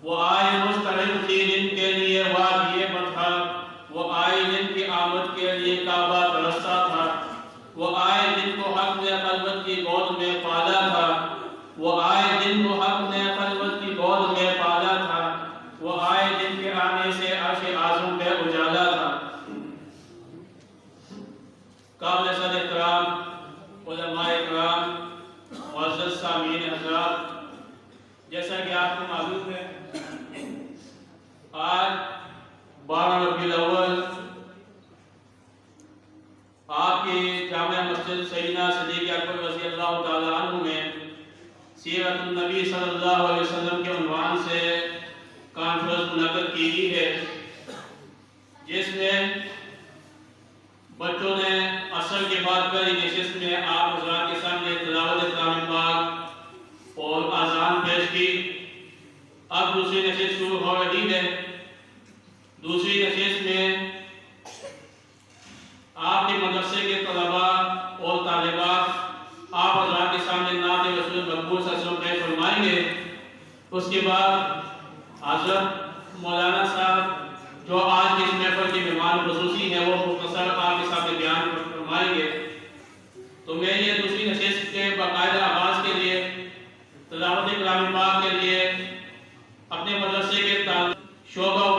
وہ آئے مستقل تھی جن کے لیے وادی بطھا، وہ آئے جن کی آمد کے لیے کعبہ ترستا تھا، وہ آئے جن کو حق نے خلوت کی گود میں پالا تھا، وہ آئے جن کو حق نے خلوت کی گود میں پالا تھا، وہ آئے جن کے آنے سے عرش اعظم پہ اجالا تھا۔ قابل صدر اکرام، علماء اکرام، معزز سامعین حضرات، جیسا کہ آپ کو معلوم ہے آج 12 ربیع الاول آپ کی جامع مسجد سیدنا صدیق اکبر رضی اللہ تعالی عنہ میں سیرت النبی صلی اللہ علیہ وسلم کے عنوان سے کانفرنس منعقد کی گئی ہے، جس میں بچوں نے عصر کے بعد پہلی نشست میں آپ حضرات کے سامنے تلاوت کلام پاک اور اذان پیش کی۔ اب دوسری نشست شروع ہو رہی ہے۔ دوسری نشست میں آپ کے مدرسے کے طلباء اور طالبات آپ حضرات کے سامنے نعت رسول مقبول صلی اللہ علیہ وسلم پیش فرمائیں گے۔ اس کے بعد حضرت مولانا صاحب جو آج کے اس محفل کے مہمان خصوصی ہیں وہ مختصر آپ کے سامنے بیان فرمائیں گے۔ تو میں یہ دوسری نشست کے باقاعدہ آغاز کے لیے تلاوت کلام پاک کے لیے اپنے مدرسے کے شعبہ